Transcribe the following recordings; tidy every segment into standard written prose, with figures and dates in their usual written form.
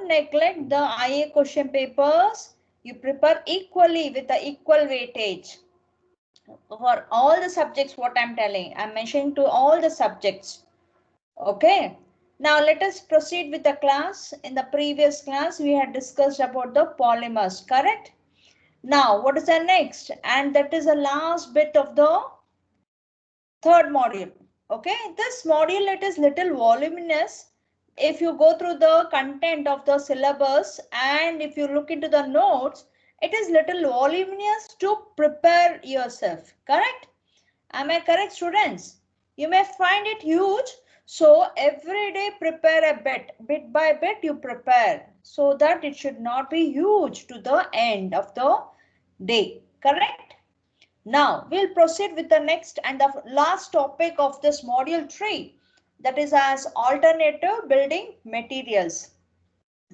neglect the IA question papers. You prepare equally with the equal weightage for all the subjects. What I'm telling, I'm mentioning to all the subjects. Okay. Now let us proceed with the class. In the previous class, we had discussed about the polymers, correct? Now, what is the next? And that is the last bit of the third module. Okay, this module, it is little voluminous. If you go through the content of the syllabus and if you look into the notes, it is little voluminous to prepare yourself, correct? Am I correct, students? You may find it huge, so every day prepare a bit by bit you prepare, so that it should not be huge to the end of the day, correct? Now we'll proceed with the next and the last topic of this module 3, that is as alternative building materials.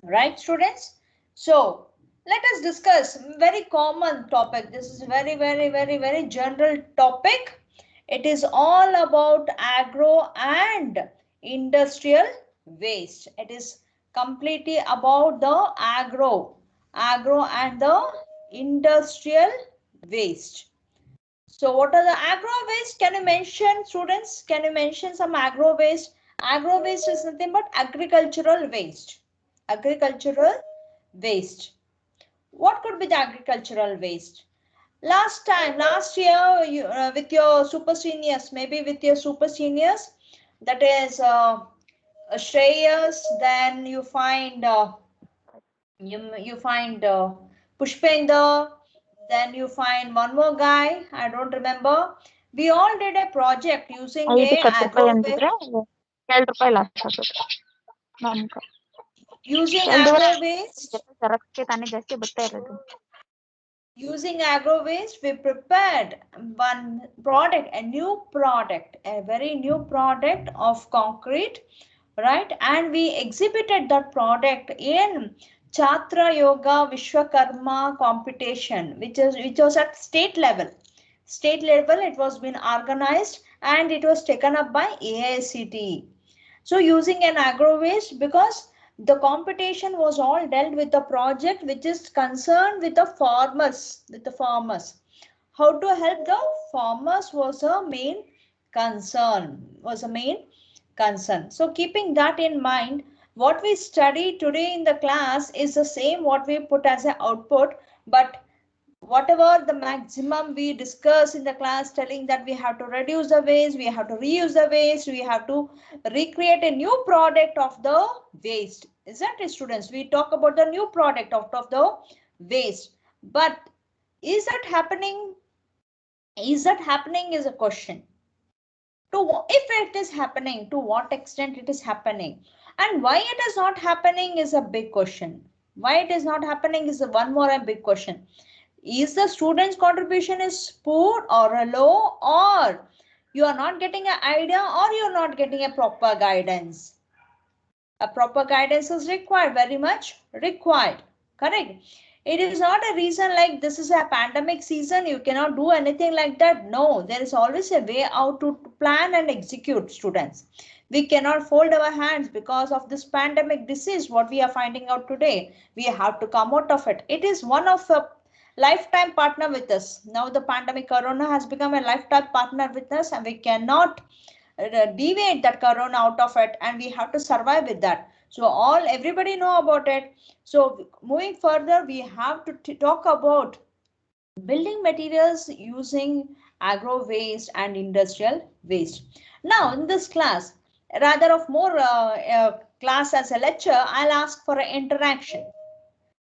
Right, students? So let us discuss very common topic. This is very general topic. It is all about agro and industrial waste. It is completely about the agro and the industrial waste. So what are the agro waste? Can you mention, students? Can you mention some agro waste? Agro waste is nothing but agricultural waste. Agricultural waste. What could be the agricultural waste? Last year, with your super seniors, maybe with your super seniors, that is Shreyas, then you find you find Pushpender, then you find one more guy, I don't remember. We all did a project using ಐದು a cut ರೂಪಾಯಿ agro ಅಂತಿದ್ರೆ ₹2 loss ಆಗುತ್ತೆ ನಮ್ಗೆ. using ಎರಡೂವರೆ agro waste. ಜೆರಾಕ್ಸ್ಗೆ ತಾನೇ ಜಾಸ್ತಿ ಬರ್ತಾ ಇರೋದು. Using agro waste, we prepared one product, a new product, a very new product of concrete, right? And we exhibited that product in Chatra Yoga Vishwakarma competition, which was at state level. State level, it was been organized and it was taken up by AICTE. So using an agro waste, because the competition was all dealt with the project which is concerned with the farmers, how to help the farmers was a main concern. So keeping that in mind, what we study today in the class is the same what we put as an output, but whatever the maximum we discuss in the class, telling that we have to reduce the waste, we have to reuse the waste, we have to recreate a new product of the waste, isn't it, students? We talk about the new product out of the waste, but is that happening? Is a question. If it is happening, to what extent it is happening, and why it is not happening is a big question. Why it is not happening is one more a big question. Is the student's contribution is poor or low, or you are not getting an idea, or you are not getting a proper guidance? A proper guidance is required, very much required, correct? It is not a reason like this is a pandemic season, you cannot do anything like that. No, there is always a way out to plan and execute, students. We cannot fold our hands because of this pandemic disease, what we are finding out today. We have to come out of it. It is one of a lifetime partner with us. Now the pandemic corona has become a lifetime partner with us, and we cannot deviate that corona out of it, and we have to survive with that. So everybody know about it. So moving further, we have to talk about building materials using agro waste and industrial waste. Now in this class, rather of more class as a lecture, I'll ask for an interaction.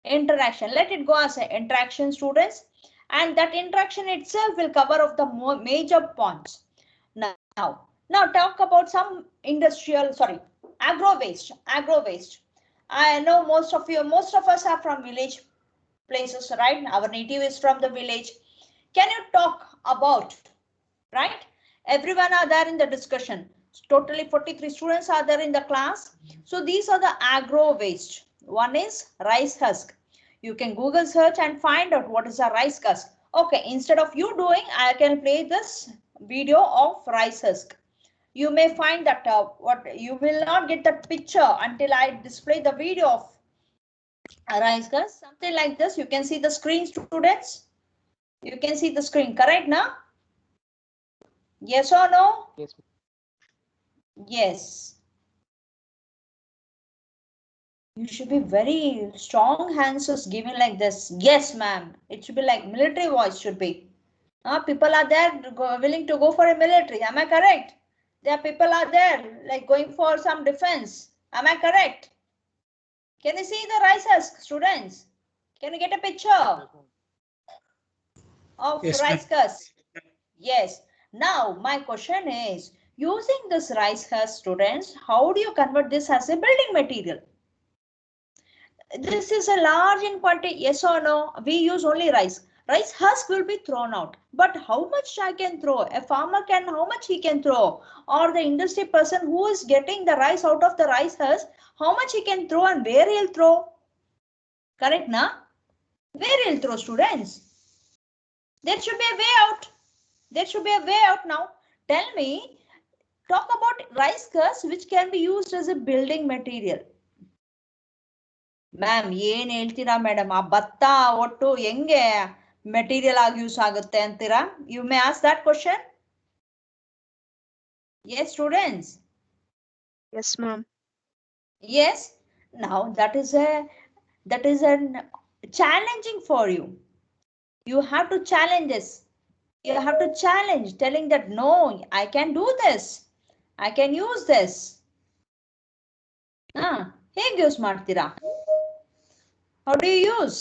Let it go as an interaction, students, and that interaction itself will cover of the major points. Now talk about some agro waste. I know most of us are from village places, right? Our native is from the village. Can you talk about, right? Everyone are there in the discussion. Totally 43 students are there in the class. So these are the agro waste. One is rice husk. You can Google search and find out what is a rice husk. Okay, instead of you doing, I can play this video of rice husk. You may find that what you will not get that picture until I display the video of rice husk, something like this. You can see the screen, students. You can see the screen, correct now? Yes or no? Yes. Yes. You should be very strong hands giving like this. Yes, ma'am. It should be like military voice should be. People are there willing to go for a military. Am I correct? There are people are there like going for some defense. Am I correct? Can you see the rice husk, students? Can you get a picture of Yes, rice husk? Yes. Now my question is, using this rice husk, students, how do you convert this as a building material? This is a large in quantity, yes or no? We use only rice. Rice husk will be thrown out. But how much I can throw? A farmer can, how much he can throw? Or the industry person who is getting the rice out of the rice husk, how much he can throw and where he'll throw? Correct, na? Where he'll throw, students? There should be a way out. There should be a way out now. Tell me, talk about rice husk which can be used as a building material. Ma'am ಏನ್ ಹೇಳ್ತೀರಾ madam ಆ ಭತ್ತ ಒಟ್ಟು ಹೆಂಗೆ material ಆಗಿ use ಆಗುತ್ತೆ ಅಂತೀರಾ you may ask that question yes students Yes, ma'am. yes now that is an challenging for you. You have to challenge this. You have to challenge telling that no, I can do this, I can use this. ಹೇಗೆ use ಮಾಡ್ತೀರಾ? How do you use?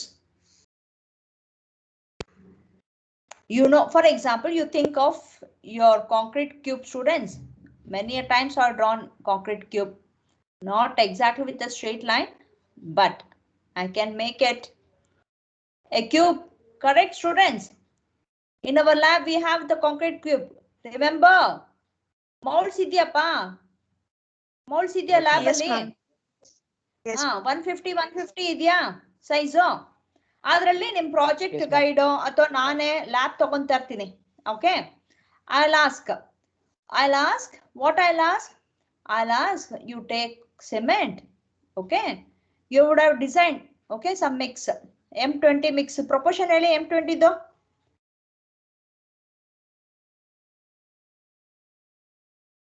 You know, for example, you think of your concrete cube, students. Many a times are drawn concrete cube, not exactly with a straight line, but I can make it a cube. Correct, students? In our lab, we have the concrete cube. Remember? Molds idyappa? Molds idya lab Yes, alli? ma'am. Yes. 150 ಇದೆಯಾ size? ಅದರಲ್ಲಿ ನಿಮ್ project Yes, ma'am. Guide ಅಥವಾ ನಾನೇ lab ತಗೊಂತಾ ಇರ್ತೀನಿ. Okay, I'll ask what I'll ask you take cement. Okay, you would have designed okay some mix M20 mix proportion ಹೇಳಿ M20 ದು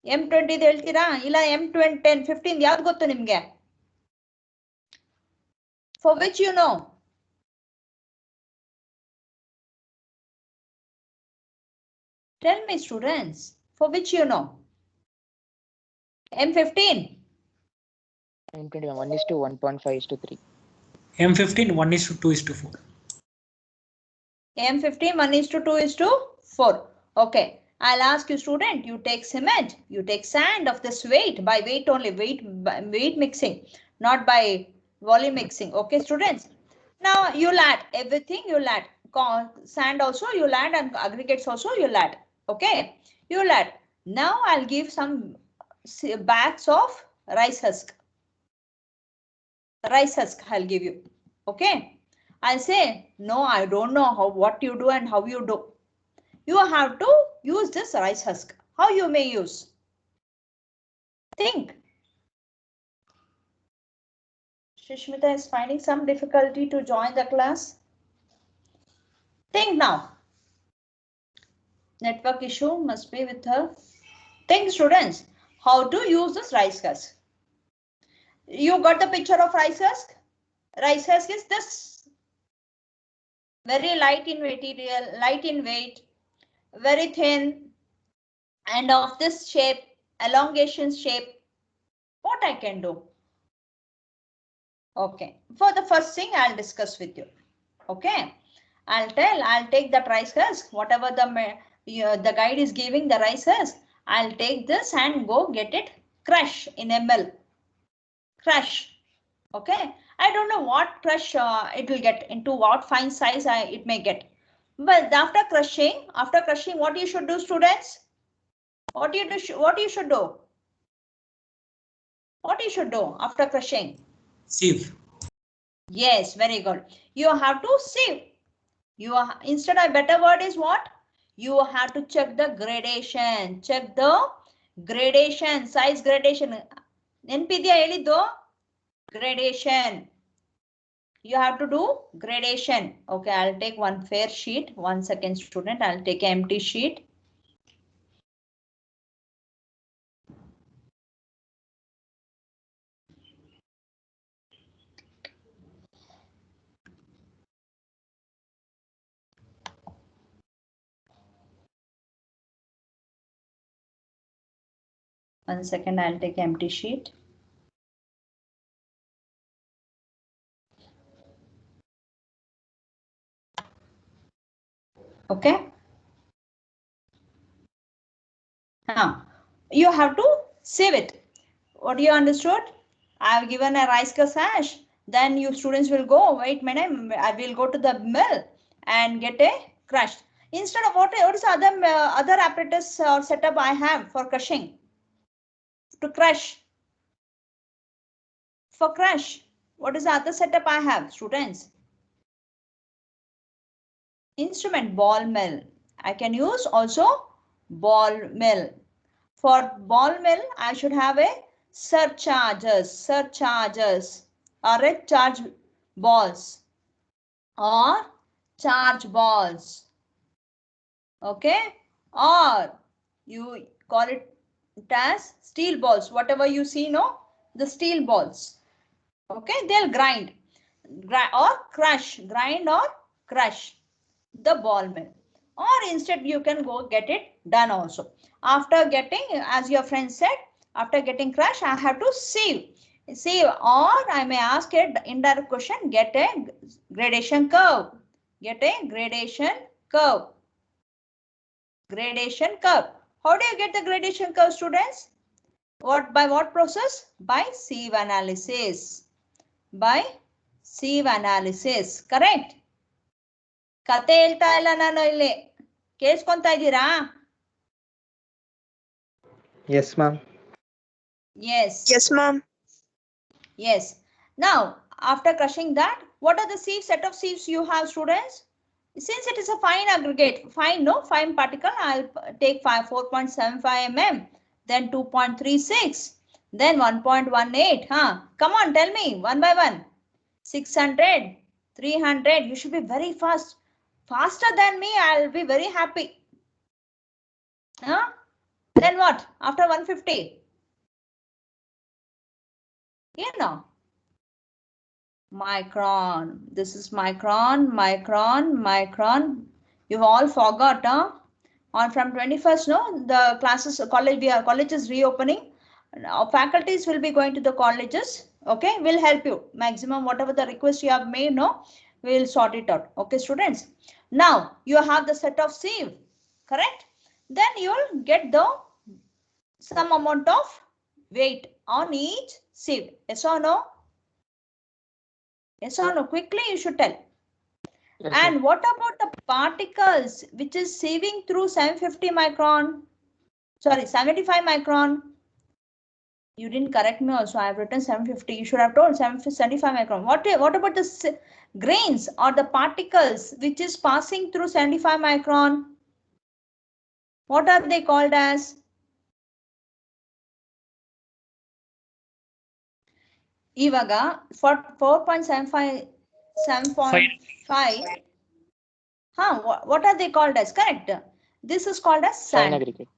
M20 ದು ಹೇಳ್ತೀರಾ ಇಲ್ಲ M10 15 ಯಾವ್ದು ಗೊತ್ತು ನಿಮ್ಗೆ? For which you know? Tell me, students, for which you know? M15? M20 1:1.5:3. M15 1:2:4. M15 1:2:4. Okay, I'll ask you, student, you take cement, you take sand of this weight, by weight only, weight mixing, not by volume mixing. Okay, students? Now you'll add everything, you'll add sand also, you'll add, and aggregates also you'll add. Okay, you'll add. Now I'll give some bags of rice husk. Rice husk I'll give you. Okay, I'll say, no, I don't know what you do and how you do. You have to use this rice husk. How you may use? Think. Shishmita is finding some difficulty to join the class. Think now. Network issue must be with her. Think, students, how to use this rice husk. You got the picture of rice husk? Rice husk is this. Very light in material, light in weight, very thin, and of this shape, elongation shape. What I can do? Okay, for the first thing I'll discuss with you. Okay, I'll take that rice husk, whatever the guide is giving the rice husk, I'll take this and go get it crush in a mill. Crush. Okay, I don't know what crush it will get, into what fine size it may get. But after crushing, what you should do, students? What you should do? What you should do after crushing? Sieve. Yes, very good. You have to sieve. Instead a better word is what? You have to check the gradation. Check the gradation, size gradation. ನೆನಪಿದ್ಯಾ ಹೇಳಿದ್ದು? Gradation. You have to do gradation. Okay, I'll take one fair sheet. 1 second, student. I'll take an empty sheet. One second, I'll take an empty sheet. Okay. Now, you have to save it. What do you understood? I have given a rice ka sash. Then you students will go, wait madam, I will go to the mill and get a crush. Instead of what is the other apparatus or setup I have for crushing? To crush. For crush. What is the other setup I have, students? Instrument, ball mill. I can use also ball mill. For ball mill, I should have a surcharges or a charge balls or charge balls. Okay, or you call it as steel balls, whatever you see, no, the steel balls. Okay, they'll grind or crush, grind or crush the ball mill, or instead you can go get it done also. After getting, as your friend said, after getting crush, I have to sieve, or I may ask a indirect question, get a gradation curve, gradation curve. How do you get the gradation curve, students? By what process? By sieve analysis. Correct. ಕತೆ ಹೇಳ್ತಾ ಇಲ್ಲ ನಾನು ಇಲ್ಲಿ, ಕೇಳಿಸ್ಕೊಂತಾ ಇದ್ದೀರಾ? Yes, ma'am. Yes. Yes, ma'am. Yes. Now, after crushing that, what are the set of sieves you have, students? Since it is a fine aggregate, fine particle, I'll take 4.75 mm, then 2.36, then 1.18. Come on, tell me one by one. 600, 300. You should be very fast. Faster than me, I'll be very happy. Then what? After 150? You know. Micron. This is micron. You've all forgot, huh? On from 21st, no, the classes, college is reopening. Our faculties will be going to the colleges. Okay, we'll help you. Maximum, whatever the request you have made, no, we'll sort it out. Okay, students. Now, you have the set of sieve, correct? Then you'll get some amount of weight on each sieve. Yes or no? Yes or no? Quickly, you should tell. Yes, And what about the particles which is sieving through 750 micron? Sorry, 75 micron. You didn't correct me also. I have written 750. You should have told 75 micron. What about the grains or the particles which is passing through 75 micron? What are they called as? Ivaga for 4.75, 7.5. What are they called as? Correct. This is called as sand. fine aggregate.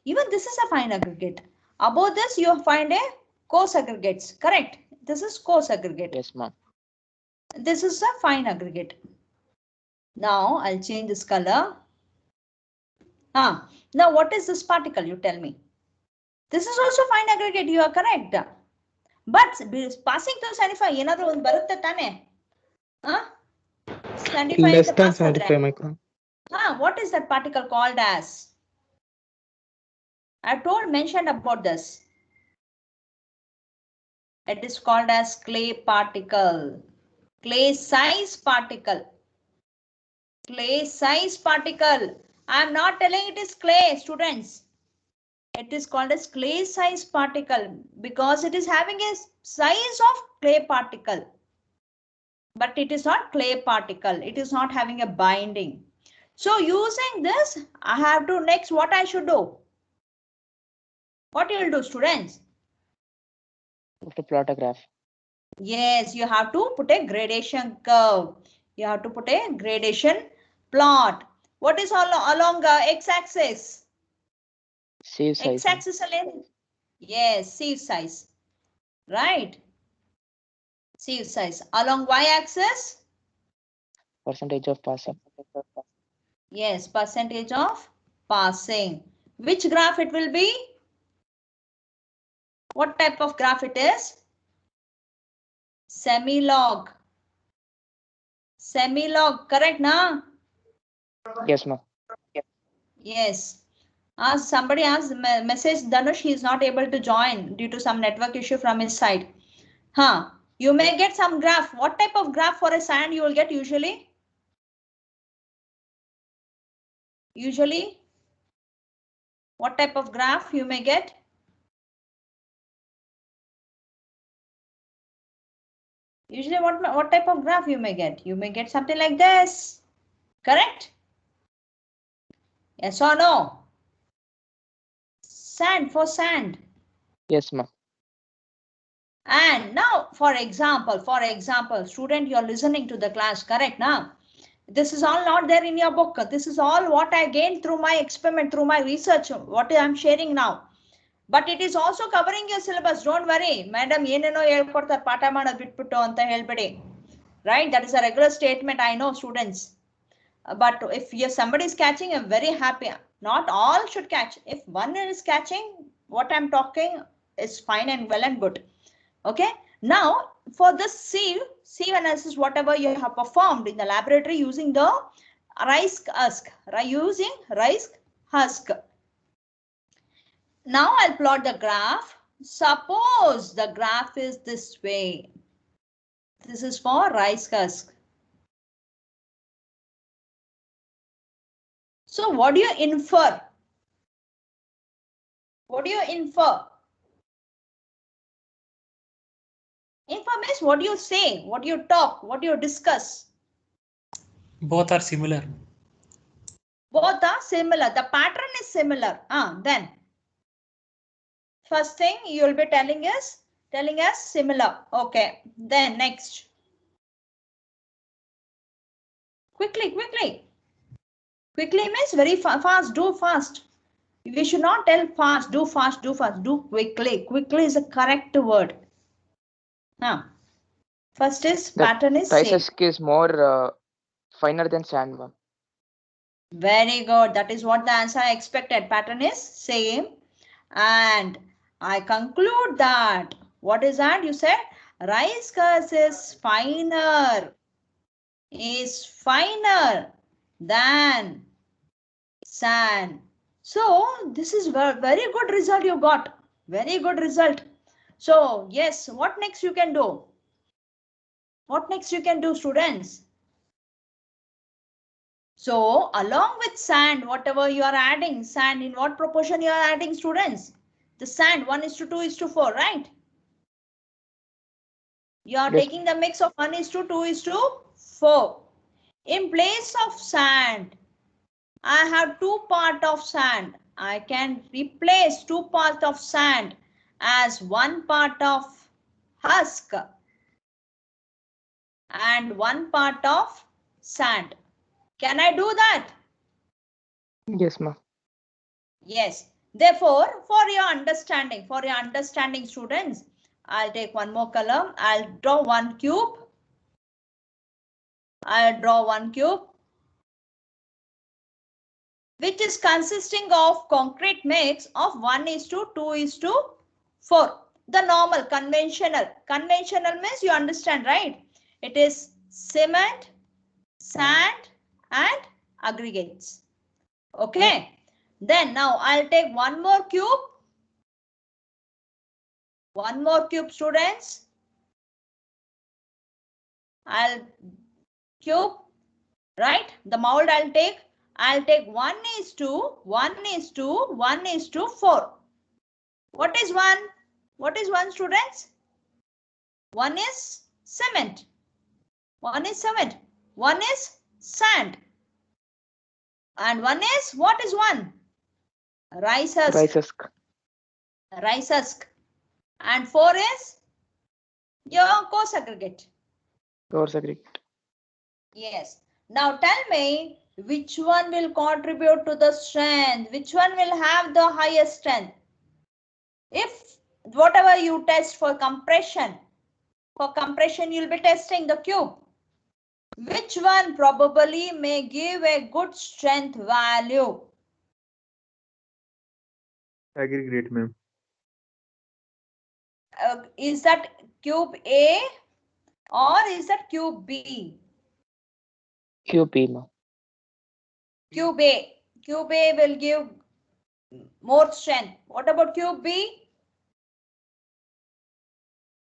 Even this is a fine aggregate. Above this, you find a coarse aggregates. Correct. This is coarse aggregate. Yes, ma'am. This is a fine aggregate. Now I'll change this color. Now what is this particle? You tell me. This is also fine aggregate. You are correct. But passing through 75, ಏನಾದರೂ ಒಂದು ಬರುತ್ತೆ ತಾನೆ? 75 Less than 75 micron. What is that particle called as? I mentioned about this. It is called as clay particle. Clay size particle. I am not telling it is clay, students. It is called as clay size particle because it is having a size of clay particle. But it is not clay particle. It is not having a binding. So using this, I have to next what I should do. What you will do, students? You have to plot a graph. Yes, you have to put a gradation curve. You have to put a gradation plot. What is along x-axis? Sieve size. ma'am. X-axis alone. Yes, sieve size. Right. Sieve size. Along y-axis? Percentage of passing. Yes, percentage of passing. Which graph it will be? What type of graph it is? Semi-log. Semi-log, correct, na? Yes, ma'am. Yes. Somebody asked message Dhanush, he is not able to join due to some network issue from his side. Huh. You may get some graph. What type of graph for a sand you will get usually? Usually, what type of graph you may get? Usually, what type of graph you may get? You may get something like this. Correct? Yes or no? Sand for sand. Yes, ma'am. And now, for example, student, you're listening to the class, correct now? This is all not there in your book. This is all what I gained through my experiment, through my research, what I'm sharing now. But it is also covering your syllabus. Don't worry. Madam, yeneno helkodtare paಠ ಮಾಡೋದು ಬಿಟ್ಬಿಟ್ಟು ಅಂತ ಹೇಳ್ಬೇಡಿ. Right? That is a regular statement. I know, students. But if somebody is catching, I'm very happy. Not all should catch. If one is catching, what I'm talking is fine and well and good. Okay. Now, for this sieve analysis, whatever you have performed in the laboratory using the rice husk, Now I'll plot the graph. Suppose the graph is this way. This is for rice husk. So what do you infer? What do you infer? Infer means what do you say, what do you talk, what do you discuss? Both are similar. Both are similar. The pattern is similar. Then first thing you will be telling us similar. Okay. Then next. Quickly. Quickly means very fast. Do fast. We should not tell fast. Do fast. Do quickly. Quickly is a correct word. Now, first is The pattern is rice same. husk is more finer than sand, ma'am. Very good. That is what the answer I expected. Pattern is same. And I conclude that. What is that? You said rice husk is finer. Is finer than sand. So this is very good result you got. Very good result. So yes, what next you can do? What next you can do, students? So along with sand, whatever you are adding, sand in what proportion you are adding, students? The sand 1:2:4, right? You are Yes. taking the mix of 1:2:4. In place of sand, I have 2 parts of sand. I can replace 2 parts of sand as 1 part of husk and 1 part of sand. Can I do that? Yes, ma'am. Yes. Therefore, for your understanding, students, I'll take one more column. I'll draw one cube. Which is consisting of concrete mix of 1:2:4. The normal, conventional. Conventional means you understand, right? It is cement, sand, and aggregates. Okay. Then now I'll take one more cube. One more cube, students. I'll cube, right? The mold I'll take 1:1:4. What is 1? What is 1, students? 1 is cement. 1 is cement. 1 is sand. And 1 is, what is 1? Rice husk. Rice husk. Rice husk. And 4 is Your coarse aggregate. Coarse aggregate. Yes. Now tell me which one will contribute to the strength, which one will have the highest strength. If whatever you test for compression you'll be testing the cube. Which one probably may give a good strength value? Aggregate, ma'am. Is that cube A or is that cube B? QP, ma'am. Cube A. Cube A will give more strength. What about cube B?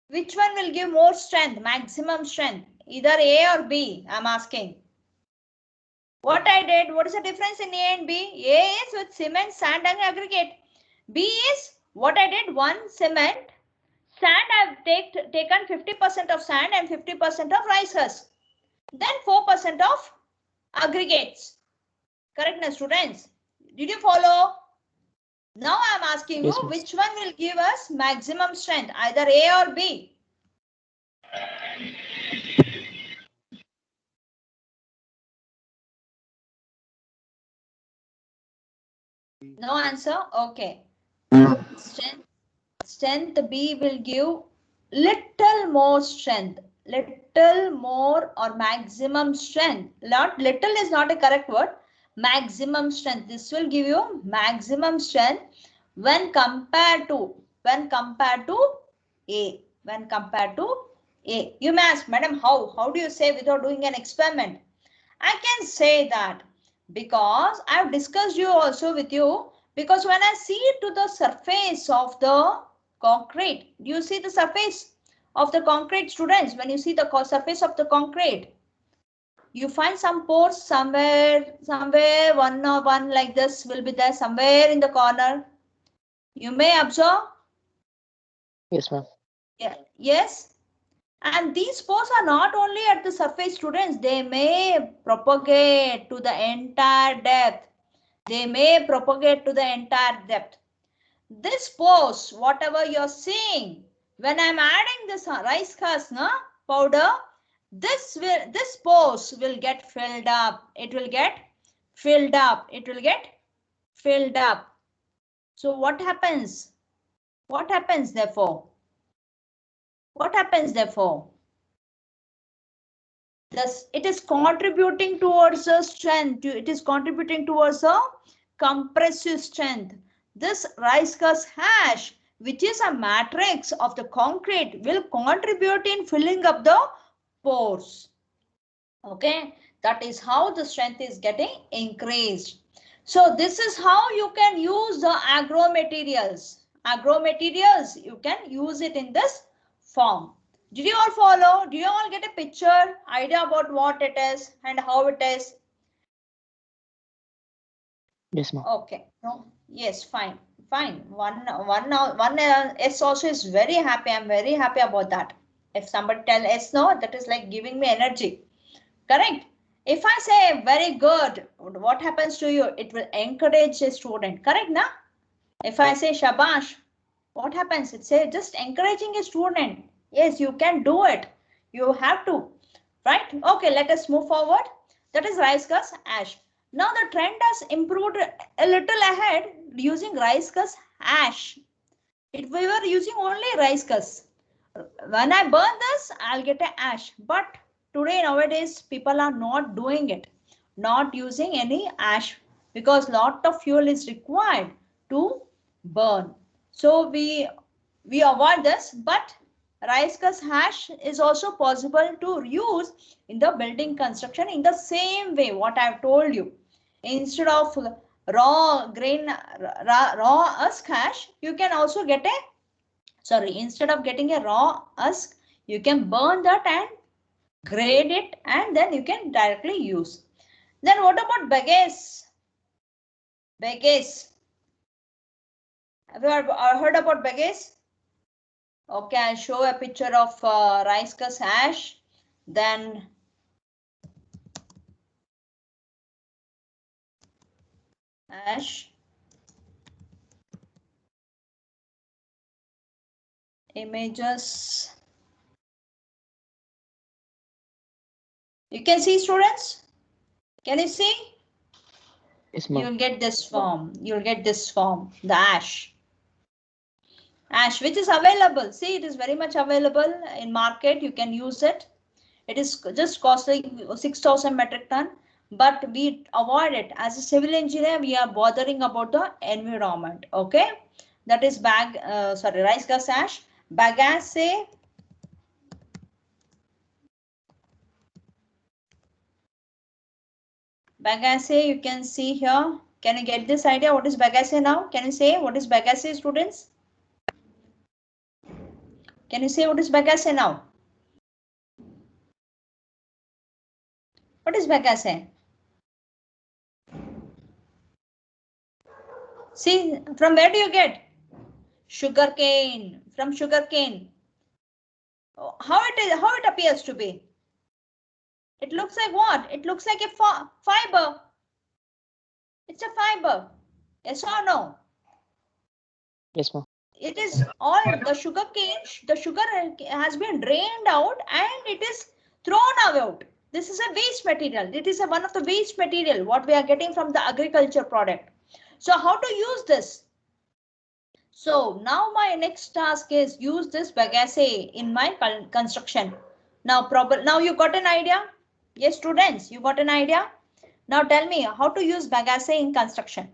Which one will give more strength, maximum strength? Either A or B, I'm asking. What I did, what is the difference in A and B? A is with cement, sand and aggregate. B is what I did, one cement, sand I've taken 50% of sand and 50% of rice husk. Then 4% of aggregates. Correct, na students? Did you follow? Now I'm asking Yes, you ma'am. which one will give us maximum strength, either A or B? No answer? Okay. Strength B will give little more strength. Little more or maximum strength. Not little is not a correct word. Maximum strength. This will give you maximum strength when compared to A. When compared to A. You may ask, madam, how? How do you say without doing an experiment? I can say that because I have discussed you also with you, because when I see to the surface of the concrete, do you see the surface of the concrete, students? When you see the surface of the concrete, you find some pores somewhere one or one like this will be there somewhere in the corner. You may observe. Yes, ma'am. Yeah. Yes. And these pores are not only at the surface, students, they may propagate to the entire depth. They may propagate to the entire depth. This pores, whatever you're seeing, when I'm adding this rice husk powder, this pores will get filled up. It will get filled up. It will get filled up. So what happens? What happens therefore? What happens therefore? Thus, it is contributing towards the strength. It is contributing towards a compressive strength. This rice husk hash, which is a matrix of the concrete, will contribute in filling up the pores. Okay, that is how the strength is getting increased. So this is how you can use the agro materials. Agro materials, you can use it in this form. Did you all follow? Do you all get a picture, idea about what it is and how it is? Yes, ma'am. Okay. No. Yes, fine. Fine. One S also is very happy. I'm very happy about that. If somebody tell S no, that is like giving me energy. Correct. If I say very good, what happens to you? It will encourage a student. Correct, na? If I say shabash, what happens? It say just encouraging a student. Yes, you can do it. You have to. Right? Okay, let us move forward. That is rice husk ash. Now the trend has improved a little ahead using rice husk ash. If we were using only rice husk, when I burn this, I'll get an ash. But today, nowadays, people are not doing it, not using any ash, because lot of fuel is required to burn. So we avoid this, but rice husk hash is also possible to use in the building construction in the same way what I've told you. Instead of raw grain, raw husk hash, you can also get a instead of getting a raw husk, you can burn that and grade it, and then you can directly use. Then what about bagasse? Bagasse. Have you heard about bagasse? Okay, I'll show a picture of rice husk ash. Then ash. Images. You can see, students? Can you see? Yes, ma'am. You'll get this form. You'll get this form, the ash. Ash, which is available. See, it is very much available in market. You can use it. It is just costing 6,000 metric ton, but we avoid it. As a civil engineer, we are bothering about the environment. Okay, that is rice gas ash, bagasse. Bagasse, you can see here. Can you get this idea? What is bagasse now? Can you say what is bagasse, students? Can you say what is bagasse now? What is bagasse? See, from where do you get? Sugar cane. From sugar cane. How it appears to be? It looks like what? It looks like a fiber. It's a fiber. Yes or no? Yes, ma'am. It is all the sugar cane. The sugar has been drained out and it is thrown out. This is a waste material. It is one of the waste material what we are getting from the agriculture product. So how to use this? So now my next task is use this bagasse in my construction. Now you got an idea? Yes, students, you got an idea? Now tell me how to use bagasse in construction.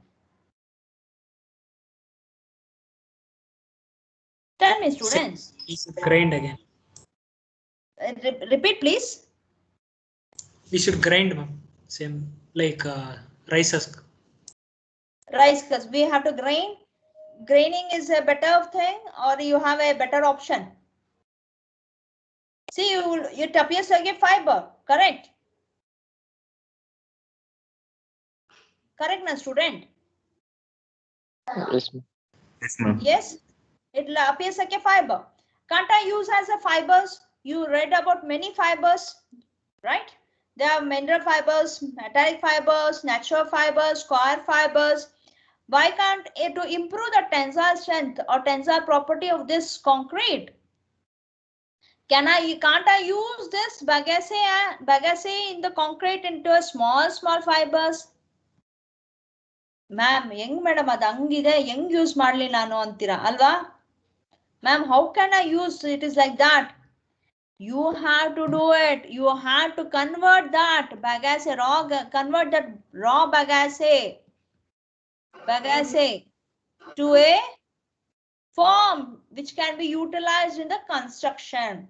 Tell me, students. We should grind again. Repeat, please. We should grind, ma'am. Same like rice husk. Rice, because we have to grind. Graining is a better thing, or you have a better option. See, it appears like a fiber, correct? Correct, my student? Yes, ma'am. Yes, ma'am. Yes, it appears like a fiber. Can't I use as a fibers? You read about many fibers, right? There are mineral fibers, metallic fibers, natural fibers, coir fibers. Why can't it to improve the tensile strength or tensile property of this concrete? Can't I use this bagasse in the concrete into a small fibers? Ma'am, yeng madam adu hangide yeng use madli nanu antira alva? Ma'am, how can I use it? Is like that. You have to do it. You have to convert that bagasse convert that raw bagasse to a form which can be utilized in the construction.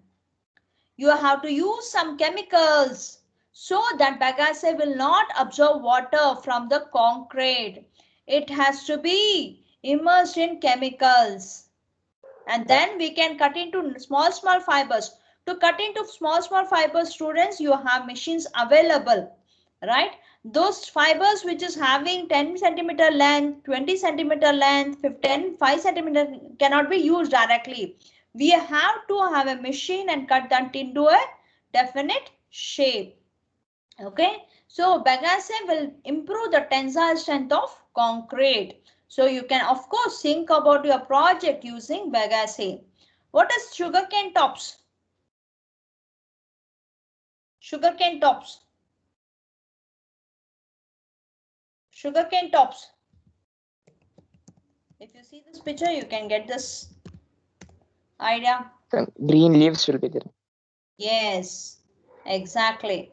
You have to use some chemicals so that bagasse will not absorb water from the concrete. It has to be immersed in chemicals. And then we can cut into small fibers. To cut into small fibers, students, you have machines available, right? Those fibers which is having 10 centimeter length, 20 centimeter length, 5 centimeter cannot be used directly. We have to have a machine and cut that into a definite shape. Okay, so bagasse will improve the tensile strength of concrete. So you can of course think about your project using bagasse. What is sugarcane tops? Sugarcane tops. Sugarcane tops. If you see this picture, you can get this idea. Green leaves will be there. Yes, exactly.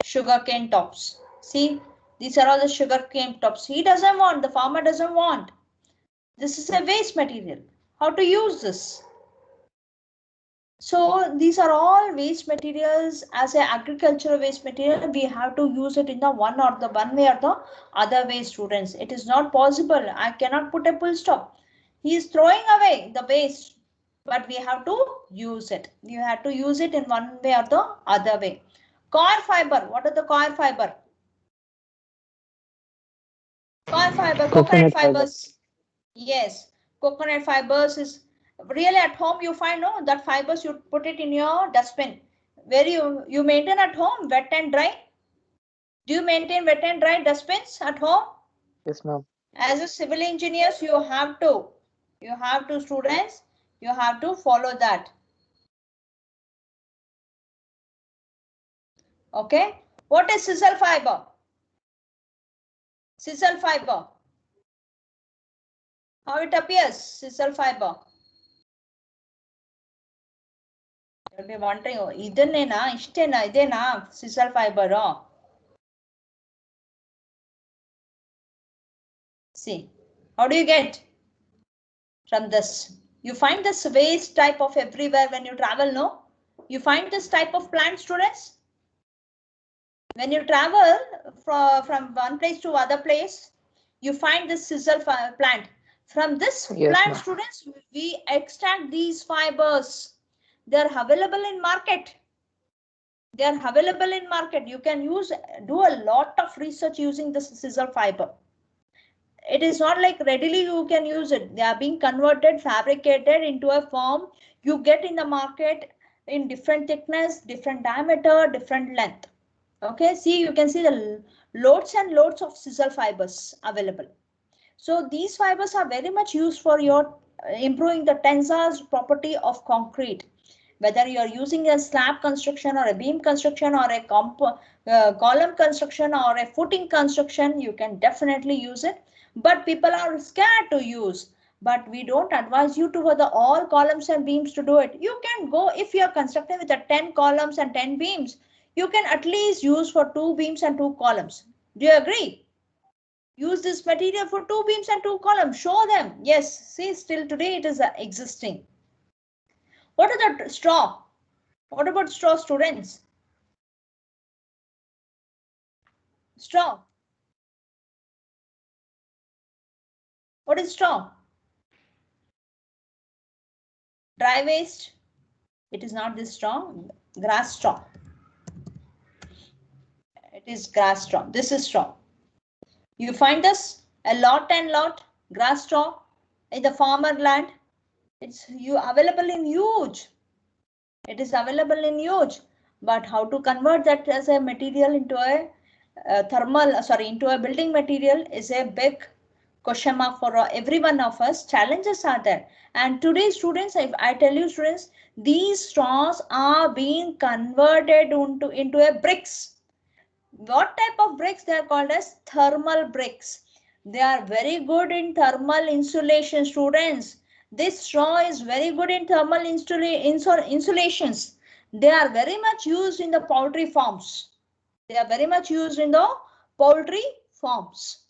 Sugarcane tops. See, these are all the sugarcane tops. He doesn't want, the farmer doesn't want. This is a waste material. How to use this? So these are all waste materials. As an agricultural waste material, we have to use it in the one way or the other way, students. It is not possible. I cannot put a full stop. He is throwing away the waste, but we have to use it. You have to use it in one way or the other way. Coir fiber. What are the coir fiber? Coir fiber, coconut fibers. Yes, coconut fibers is really at home you find that fibers you put it in your dustbin. Where you maintain at home wet and dry? Do you maintain wet and dry dustbins at home? Yes, ma'am. As a civil engineers, you have to students, you have to follow that. Okay. What is sisal fiber? Sisal fiber. How it appears? Sisal fiber. You'll be wondering, idennena, ishtena, idena, sisal fiber. See, how do you get from this? You find this waste type of everywhere when you travel, no? You find this type of plant, students? When you travel from one place to other place, you find this sisal plant. From this Yes, plant, ma'am. students, we extract these fibers. They are available in market. They are available in market. You can do a lot of research using this sisal fiber. It is not like readily you can use it. They are being converted, fabricated into a form you get in the market in different thickness, different diameter, different length. Okay, see, you can see the loads and loads of sisal fibers available. So these fibers are very much used for your improving the tensile property of concrete. Whether you are using a slab construction or a beam construction or a column construction or a footing construction, you can definitely use it. But people are scared to use. But we don't advise you to for the all columns and beams to do it. You can go if you are constructing with the 10 columns and 10 beams. You can at least use for 2 beams and 2 columns. Do you agree? Use this material for 2 beams and 2 columns. Show them. Yes, see, still today it is existing. What are the straw? What about straw, students? Straw. What is straw? Dry waste. It is not this straw. Grass straw. It is grass straw. This is straw. You find this a lot and lot grass straw in the farmer land. It's available in huge. It is available in huge. But how to convert that as a material into a into a building material is a big question mark for every one of us. Challenges are there. And today, students, if I tell you, students, these straws are being converted into a bricks. What type of bricks? They are called as thermal bricks. They are very good in thermal insulation, students. This straw is very good in thermal insulations. They are very much used in the poultry farms. They are very much used in the poultry farms.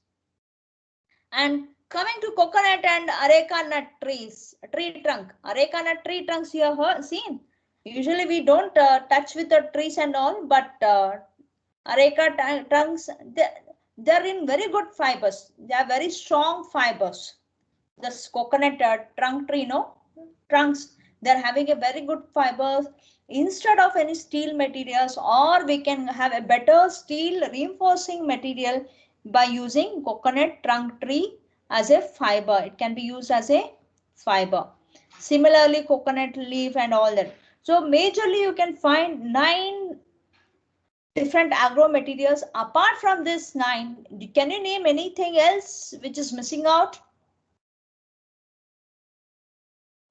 And coming to coconut and areca nut trees, tree trunk. Areca nut tree trunks you have seen. Usually we don't touch with the trees and all, but areca trunks, they're in very good fibers. They are very strong fibers. This coconut trunk tree, no? Trunks, they're having a very good fibers. Instead of any steel materials, or we can have a better steel reinforcing material by using coconut trunk tree as a fiber. It can be used as a fiber. Similarly, coconut leaf and all that. So majorly you can find 9 different agro materials. Apart from this 9, can you name anything else which is missing out?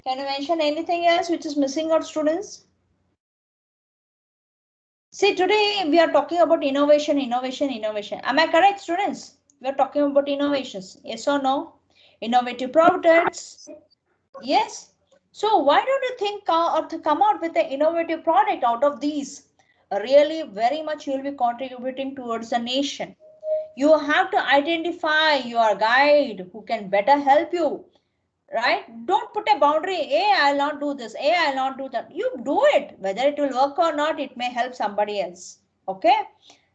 Can you mention anything else which is missing out, students? See, today we are talking about innovation. Am I correct, students? We are talking about innovations. Yes or no? Innovative products. Yes. So why don't you think or to come out with an innovative product out of these? Really, very much you will be contributing towards the nation. You have to identify your guide who can better help you. Right? Don't put a boundary. Hey, I'll not do this. Hey, I'll not do that. You do it. Whether it will work or not, it may help somebody else. Okay.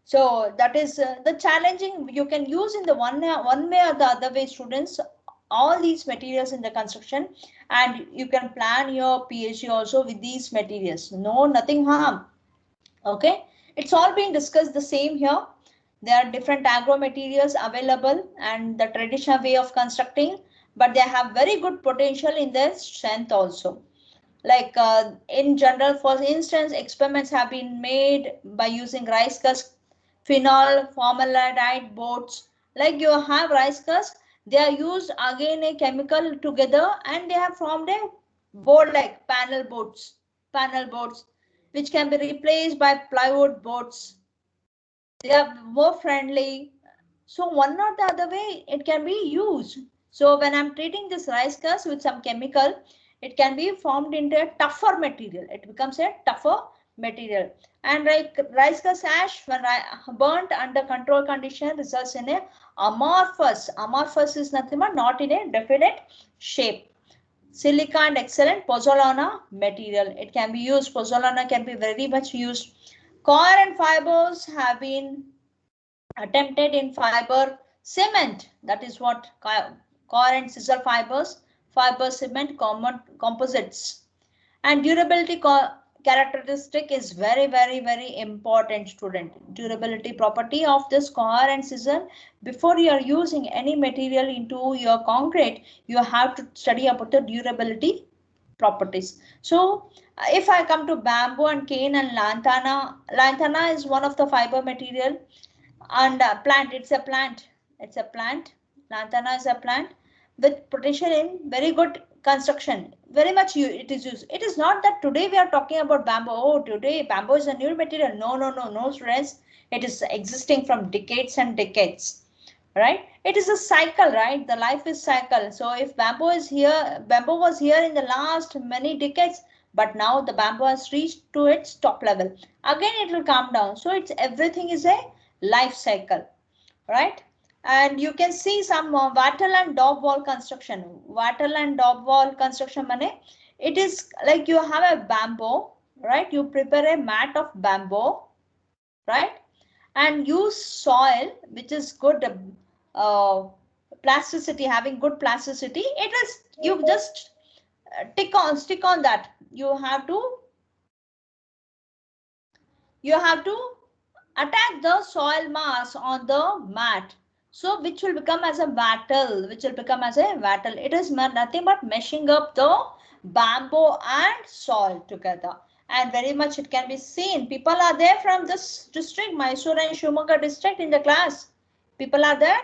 So that is the challenging. You can use in the one way or the other way, students, all these materials in the construction, and you can plan your PhD also with these materials. No, nothing harm. Okay. It's all being discussed the same here. There are different agro materials available and the traditional way of constructing, but they have very good potential in their strength also. Like in general, for instance, experiments have been made by using rice husk, phenol, formaldehyde boards. Like you have rice husk, they are used again a chemical together and they have formed a board like panel boards, which can be replaced by plywood boards. They are more friendly. So one or the other way it can be used. So when I'm treating this rice husk with some chemical, it can be formed into a tougher material. It becomes a tougher material. And like rice husk ash, when burnt under control condition, results in a amorphous. Amorphous is nothing but not in a definite shape. Silica and excellent pozzolana material. It can be used. Pozzolana can be very much used. Coir fibers have been attempted in fiber cement. That is what core and scissor fibers, fiber cement, common composites. And durability characteristic is very important, student. Durability property of this core and scissor. Before you are using any material into your concrete, you have to study about the durability properties. So if I come to bamboo and cane and lantana is one of the fiber material. And plant, it's a plant. Lantana is a plant with potential in very good construction. Very much it is used. It is not that today we are talking about bamboo. Oh, today bamboo is a new material. No, students. It is existing from decades and decades. Right? It is a cycle, right? The life is cycle. So if bamboo is here, bamboo was here in the last many decades, but now the bamboo has reached to its top level. Again, it will come down. So it's everything is a life cycle, right? And you can see some wattle and daub wall construction. Wattle and daub wall construction money. It is like you have a bamboo, right? You prepare a mat of bamboo, right? And use soil which is good plasticity, having good plasticity. It is you just stick on that. You have to attack the soil mass on the mat, so which will become as a wattle. It is nothing but meshing up the bamboo and soil together, and very much it can be seen. People are there from this district, Mysore and Shimoga district in the class. People are there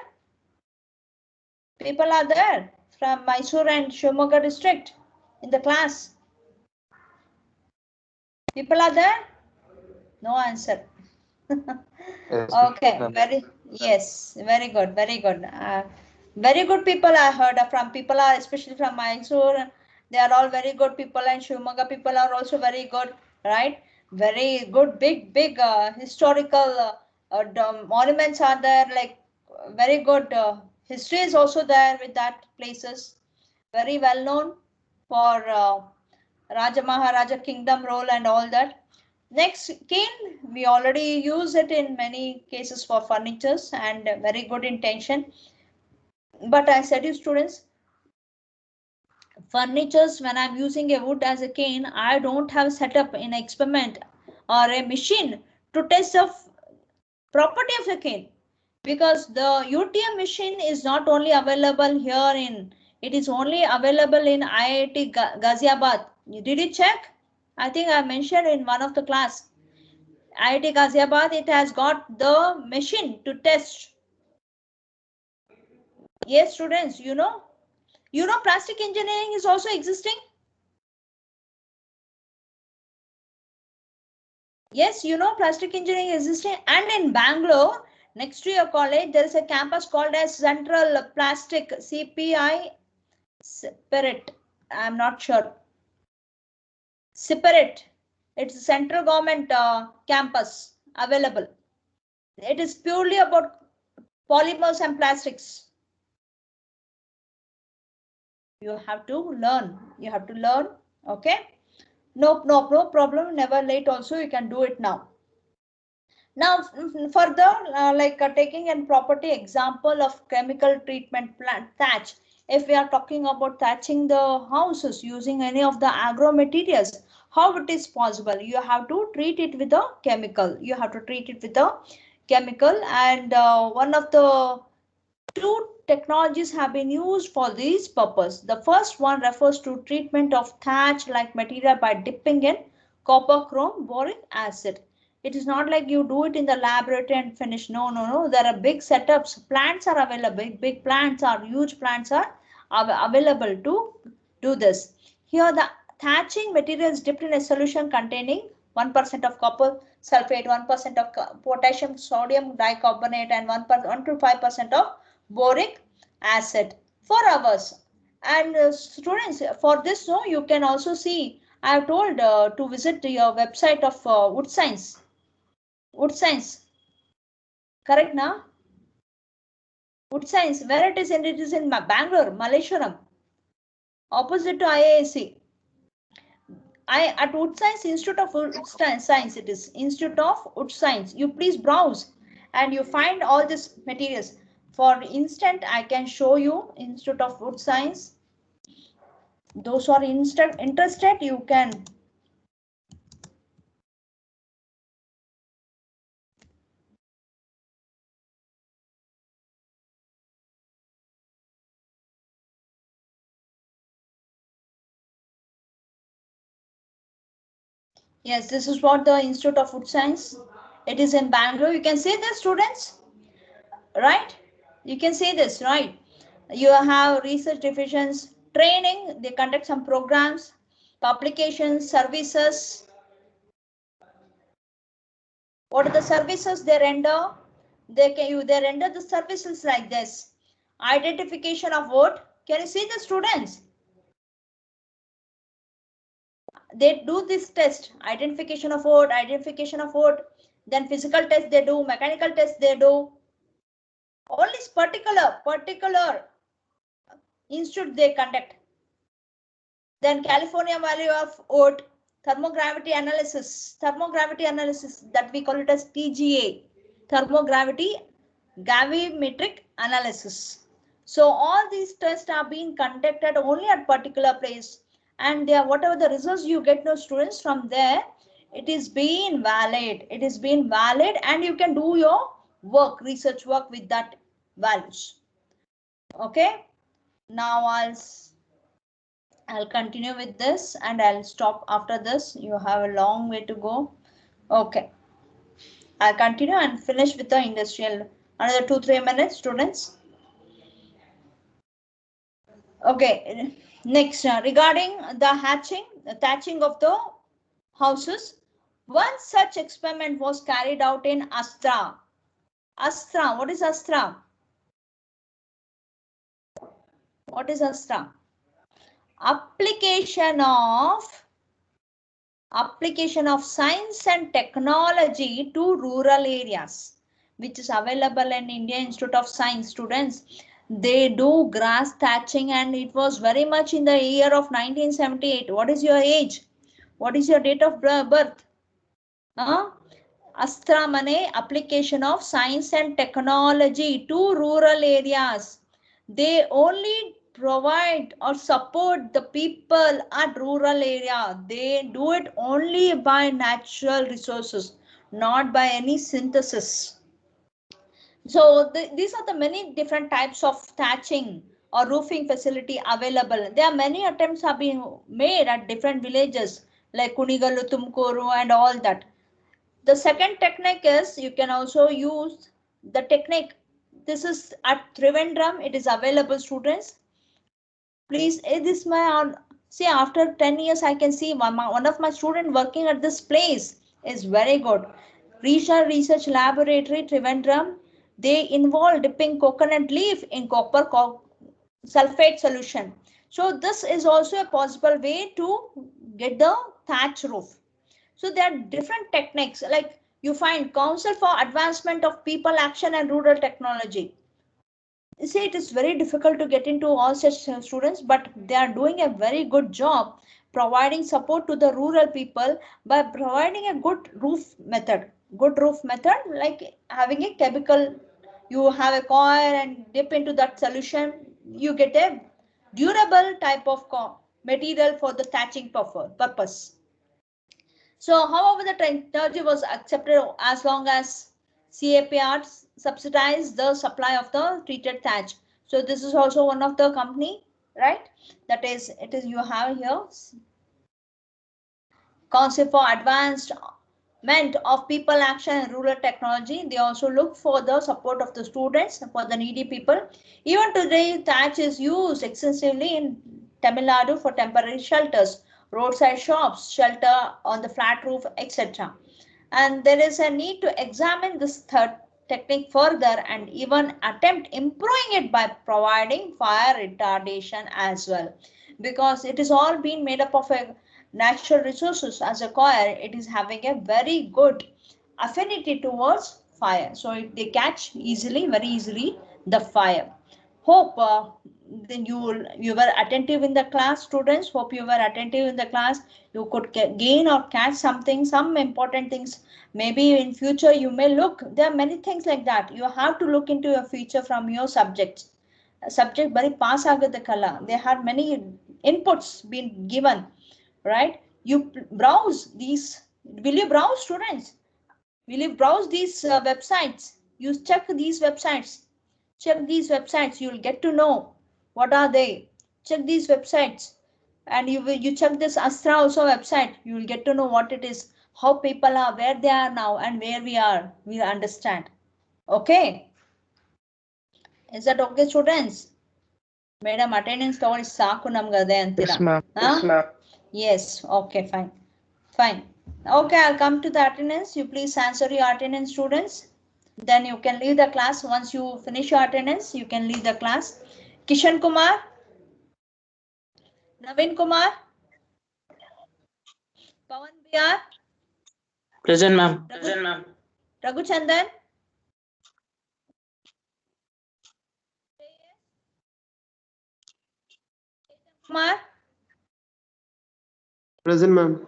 from Mysore and Shimoga district in the class. People are there? No answer. Yes, Okay, ma'am. very good, very good people I heard from. People are especially from Mysore. They are all very good people, and Shimoga people are also very good, right? Very good, big historical monuments are there. Like very good history is also there with that places. Very well known for Raja Maharaja kingdom role and all that. Next, cane, we already use it in many cases for furnitures and very good intention. But I said you students, furnitures, when I'm using a wood as a cane, I don't have set up an experiment or a machine to test the property of the cane, because the UTM machine is not only available here it is only available in IIT Ghaziabad. Did you check? I think I mentioned in one of the class. IIT Ghaziabad, it has got the machine to test. Yes, students, you know plastic engineering is also existing. Yes, plastic engineering is existing. And in Bangalore, next to your college, there is a campus called as Central Plastic CPI Spirit. I'm not sure. Separate. It's a central government campus available. It is purely about polymers and plastics. You have to learn. Okay. No problem. Never late also. You can do it now. Now further, taking a property example of chemical treatment plant thatch. If we are talking about thatching the houses using any of the agro materials, how it is possible? You have to treat it with a chemical. And one of the two technologies have been used for this purpose. The first one refers to treatment of thatch-like material by dipping in copper chrome boric acid. It is not like you do it in the laboratory and finish. No. There are big setups. Plants are available. Big plants are huge plants are available to do this. Here the thatching material is dipped in a solution containing 1% of copper sulfate, 1% of potassium sodium dicarbonate, and 1 to 5% of boric acid for hours. And students, for this, no, you can also see, I have told to visit your website of Wood Science. Wood Science, correct now? Wood Science, where it is in Bangalore, Malleshwaram, opposite to IISc. At Wood Science, Institute of Wood Science, it is Institute of Wood Science. You please browse and you find all these materials. For instance, I can show you Institute of Wood Science. Those who are interested, you can. Yes, this is what the Institute of Wood Science. It is in Bangalore. You can see this, students, right? You can see this, right? You have research divisions, training. They conduct some programs, publications, services. What are the services they render? They render the services like this. Identification of wood. Can you see the students? They do this test, identification of wood, then physical test they do, mechanical test they do. All these particular institute they conduct. Then California value of wood, thermogravity analysis that we call it as TGA, thermogravity gravimetric analysis. So all these tests are being conducted only at particular place, and whatever the results you get, no students, from there, it is being valid. It is being valid, and you can do your work, research work with that values. Okay. Now I'll continue with this and I'll stop after this. You have a long way to go. Okay. I'll continue and finish with the industrial. Another 2-3 minutes, students. Okay. Next, regarding the thatching of the houses. One such experiment was carried out in Astra. Astra, what is Astra? What is Astra? Application of science and technology to rural areas, which is available in Indian Institute of Science. Students, they do grass thatching, and it was very much in the year of 1978. What is your age? What is your date of birth? Astra mane application of science and technology to rural areas. They only provide or support the people at rural area. They do it only by natural resources, not by any synthesis. So these are the many different types of thatching or roofing facility available. There are many attempts have been made at different villages like Kunigalu, Tumkuru and all that. The second technique is you can also use the technique. This is at Trivandrum. It is available, students. Please, this my see, after 10 years I can see one of my students working at this place is very good. Regional Research Laboratory, Trivandrum. They involve dipping coconut leaf in copper sulfate solution. So this is also a possible way to get the thatch roof. So there are different techniques, like you find Council for Advancement of People Action and Rural Technology. You see, it is very difficult to get into all such students, but they are doing a very good job providing support to the rural people by providing a good roof method. Good roof method, like having a chemical, you have a coil and dip into that solution, you get a durable type of material for the thatching purpose. So, however, the technology was accepted as long as CAPR subsidized the supply of the treated thatch. So, this is also one of the company, right? That is, it is you have here Council for Advancement of People Action and Rural Technology. They also look for the support of the students, for the needy people. Even today, thatch is used extensively in Tamil Nadu for temporary shelters roadside shops, shelter on the flat roof, etc. And there is a need to examine this third technique further and even attempt improving it by providing fire retardation as well, because it is all being made up of a natural resources. As a coir, it is having a very good affinity towards fire, so they catch easily, very easily, the fire. Hope then you were attentive in the class, students. Hope you were attentive in the class. You could gain or catch something, some important things. Maybe in future you may look, there are many things like that. You have to look into your future from your subjects. Subject bari pass agada kala. There have many inputs been given, right? You browse these. Will you browse, students? Will you browse these websites? You check these websites. Check these websites. You'll get to know what are they. Check these websites, and you check this Astra also website. You will get to know what it is, how people are, where they are now, and where we are. We understand. Okay. Is that okay, students? Madam, attendance toward saku namgade antira. Yes, ma'am. Yes. Okay. Fine. Fine. Okay, I'll come to the attendance. You please answer your attendance, students. Then you can leave the class. Once you finish your attendance, you can leave the class. Kishan Kumar, Naveen Kumar, Pawan Bihar, Present, ma'am. Raghu Chandan, Kumar, Present, ma'am.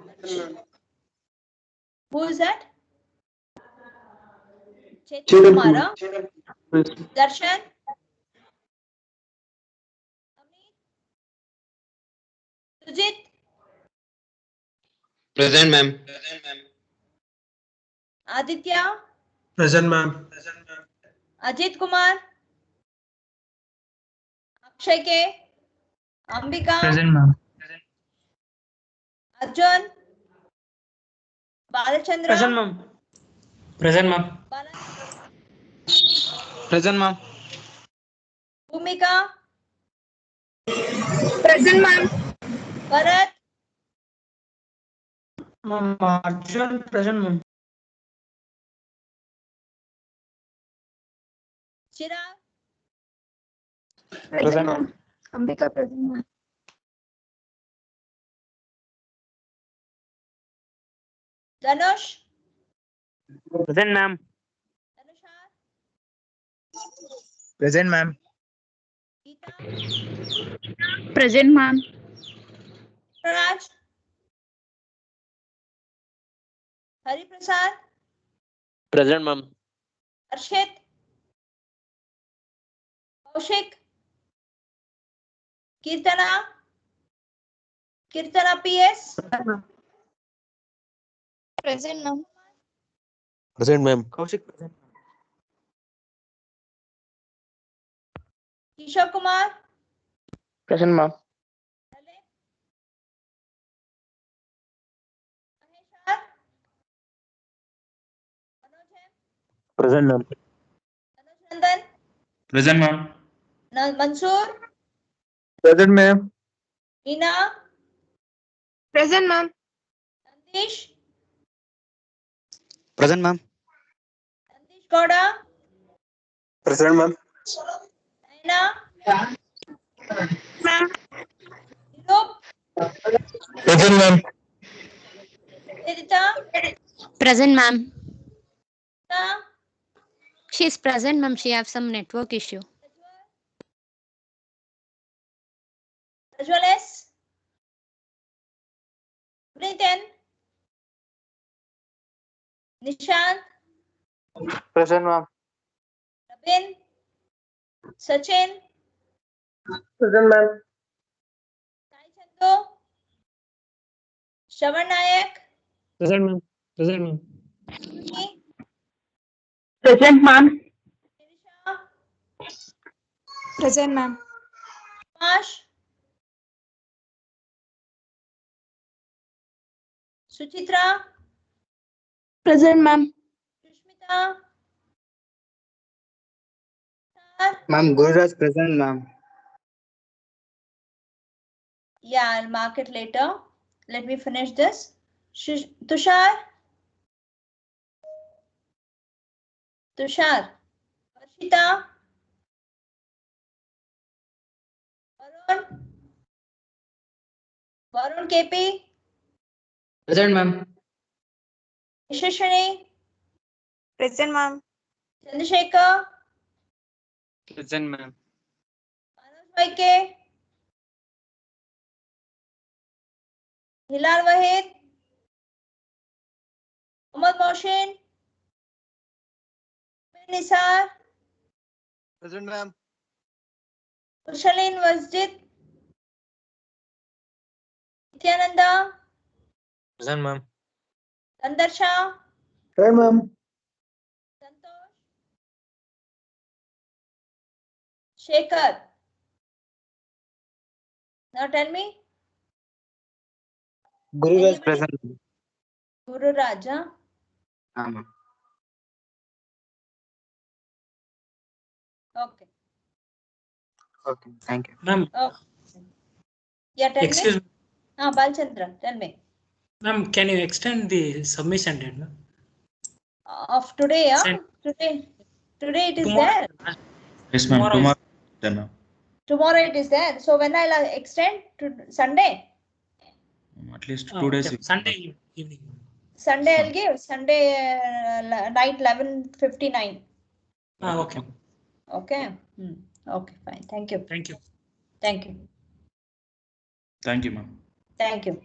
who is that? Chetan Chetan Kumar, Kumar. Yes. Darshan, Sujit, Present, ma'am. Aditya, Present, ma'am. Ajit Kumar, Akshay K, Ambika, ma'am. Arjun, Balachandra, ma'am. Present, ma'am. Present, ma'am. Bhumika, Present, ma'am. Bharat, Ma'am, Arjun, present, ma'am. Chirag, Present, ma'am. Ambika present, ma'am. Dhanush, Present, ma'am. Dhanushar, Present, ma'am. Geeta, Present, ma'am. Raj, Hari Prasad, Present, ma'am. Arshit, Kaushik, Kirtana, Kirtana PS, Present, ma'am. Present, ma'am. Kaushik, present. Kishore Kumar, Present, ma'am. Lalit, Maheshwar, Manoj M, Present, ma'am. Manoj Nandan, Present, ma'am. Mansoor, Present, ma'am. Meena, Present, ma'am. Nandish, Present, ma'am. Nandish Gowda, Present, ma'am. Naina, Ma'am. Nirup, Present, ma'am. Edita, Present, ma'am. Ta, She's present, ma'am. She have some network issue. Rajwal S, Nitin, Nishant, Present, ma'am. Rabin, Sachin, Present, ma'am. Sai Chandu, Shravan Nayak, Present, ma'am. Present, ma'am. Shruti, Present, ma'am. Nirisha, Present, ma'am. Mash, Suchitra, Present, ma'am. Sushmita, Sar. Ma'am, Gururaj present, ma'am. Yeah, I'll mark it later. let me finish this. Tushar. Tushar. Varshita. Varun. Varun KP. Present, ma'am. Yashashwini. Present, ma'am. Chandrasekhar. Present, ma'am. Manoj Vaike. Hilal Wahid. Mohammad Mohsin. Nisar. Present, ma'am. Kushalin Masjid. Nityananda. Present, ma'am. Sandarsha. Present, ma'am. Santosh. Shekhar. Now tell me. Guru Raj Anybody? present. Guru Raja. Ma'am. Okay. Okay, thank you. Ma'am, Oh. Yeah, tell excuse me. me. Balchandra, tell me. Ma'am, can you extend the submission date, ma'am? Of today, yeah? Send- Today it is Tomorrow. there. Yes, ma'am. Tomorrow Tomorrow. Tomorrow it is there. So when I'll extend to Sunday? At least Oh, 2 days. okay. Sunday evening. Sunday I'll give. Sunday night 11:59. Okay. Okay. Okay, fine. Thank you. Thank you. Thank you. Thank you, ma'am. Thank you.